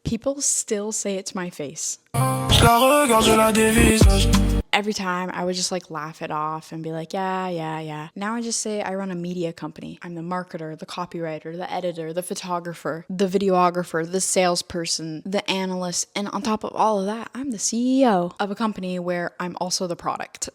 People still say it to my face. Every time I would just like laugh it off and be like, yeah. Now I just say I run a media company. I'm the marketer, the copywriter, the editor, the photographer, the videographer, the salesperson, the analyst. And on top of all of that, I'm the CEO of a company where I'm also the product.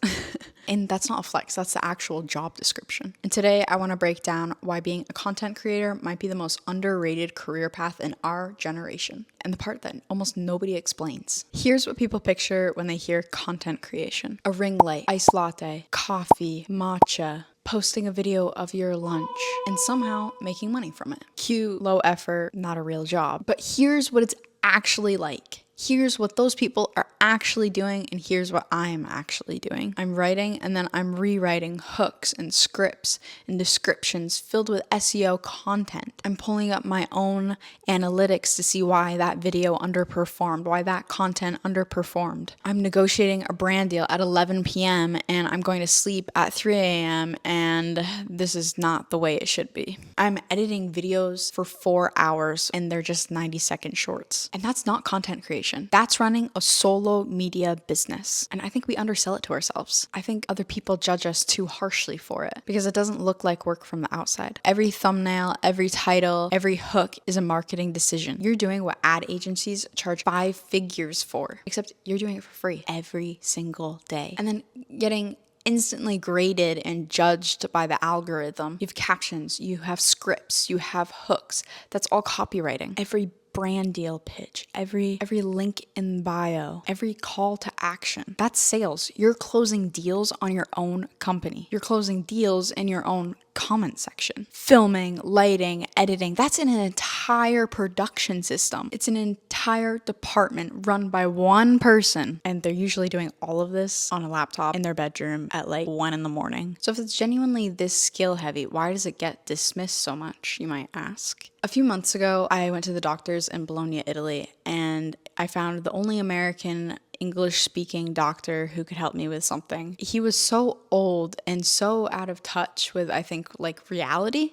And that's not a flex, that's the actual job description. And today I want to break down why being a content creator might be the most underrated career path in our generation, and the part that almost nobody explains. Here's what people picture when they hear content creation: a ring light, iced latte, coffee, matcha, posting a video of your lunch, and somehow making money from it. Cute, low effort, not a real job. But here's what it's actually like. Here's what those people are actually doing, and here's what I'm actually doing. I'm writing and then I'm rewriting hooks and scripts and descriptions filled with SEO content. I'm pulling up my own analytics to see why that video underperformed, why that content underperformed. I'm negotiating a brand deal at 11 p.m. and I'm going to sleep at 3 a.m. and this is not the way it should be. I'm editing videos for 4 hours and they're just 90-second shorts. And that's not content creation. That's running a solo media business. And I think we undersell it to ourselves. I think other people judge us too harshly for it because it doesn't look like work from the outside. Every thumbnail, every title, every hook is a marketing decision. You're doing what ad agencies charge 5 figures for, except you're doing it for free every single day. And then getting instantly graded and judged by the algorithm. You have captions, you have scripts, you have hooks. That's all copywriting. Every brand deal pitch, every link in bio, every call to action. That's sales. You're closing deals on your own company. You're closing deals in your own comment section. Filming, lighting, editing, that's an entire production system. It's an entire department run by one person, and they're usually doing all of this on a laptop in their bedroom at like 1 a.m. So if it's genuinely this skill heavy, why does it get dismissed so much, you might ask? A few months ago, I went to the doctors in Bologna, Italy, and I found the only American English-speaking doctor who could help me with something. He was so old and so out of touch with, I think, like reality,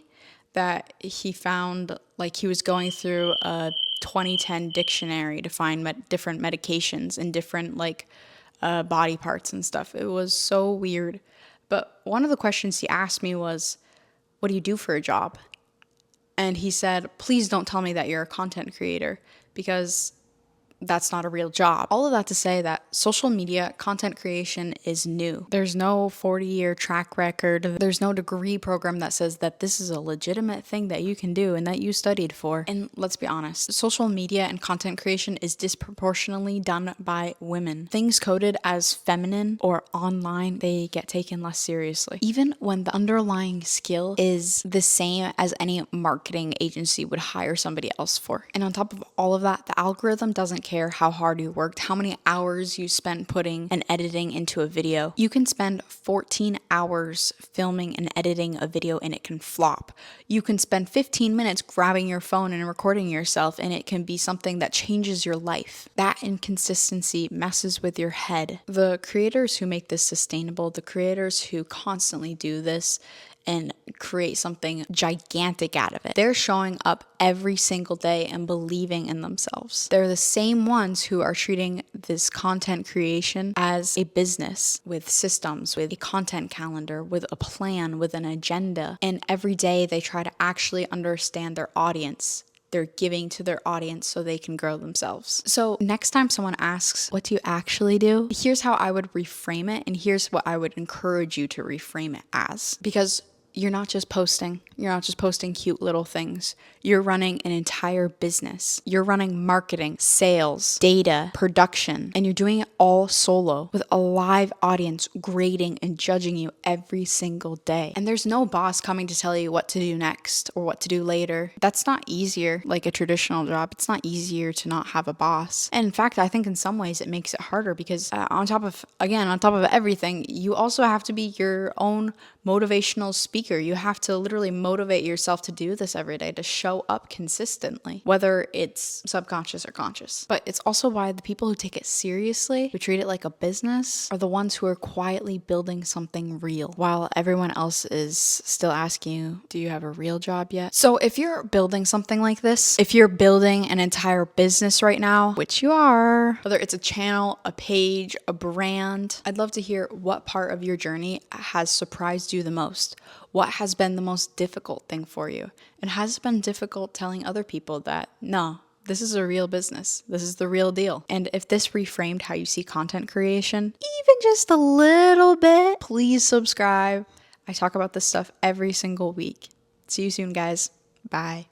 that he found like he was going through a 2010 dictionary to find different medications and different like body parts and stuff. It was so weird. But one of the questions he asked me was, what do you do for a job? And he said, please don't tell me that you're a content creator because that's not a real job. All of that to say that social media content creation is new. There's no 40-year track record. There's no degree program that says that this is a legitimate thing that you can do and that you studied for. And let's be honest, social media and content creation is disproportionately done by women. Things coded as feminine or online, they get taken less seriously. Even when the underlying skill is the same as any marketing agency would hire somebody else for. And on top of all of that, the algorithm doesn't care how hard you worked, how many hours you spent putting and editing into a video. You can spend 14 hours filming and editing a video and it can flop. You can spend 15 minutes grabbing your phone and recording yourself and it can be something that changes your life. That inconsistency messes with your head. The creators who make this sustainable, the creators who constantly do this and create something gigantic out of it, they're showing up every single day and believing in themselves. They're the same ones who are treating this content creation as a business with systems, with a content calendar, with a plan, with an agenda. And every day they try to actually understand their audience. They're giving to their audience so they can grow themselves. So next time someone asks, what do you actually do? Here's how I would reframe it, and here's what I would encourage you to reframe it as. Because you're not just posting cute little things. You're running an entire business. You're running marketing, sales, data, production, and you're doing it all solo with a live audience grading and judging you every single day. And there's no boss coming to tell you what to do next or what to do later. That's not easier like a traditional job. It's not easier to not have a boss. And in fact, I think in some ways it makes it harder because on top of everything, you also have to be your own motivational speaker speaker, you have to literally motivate yourself to do this every day, to show up consistently, whether it's subconscious or conscious. But it's also why the people who take it seriously, who treat it like a business, are the ones who are quietly building something real, while everyone else is still asking you, do you have a real job yet? So if you're building something like this, if you're building an entire business right now, which you are, whether it's a channel, a page, a brand, I'd love to hear what part of your journey has surprised you the most. What has been the most difficult thing for you? And has it been difficult telling other people that, no, this is a real business. This is the real deal. And if this reframed how you see content creation, even just a little bit, please subscribe. I talk about this stuff every single week. See you soon, guys. Bye.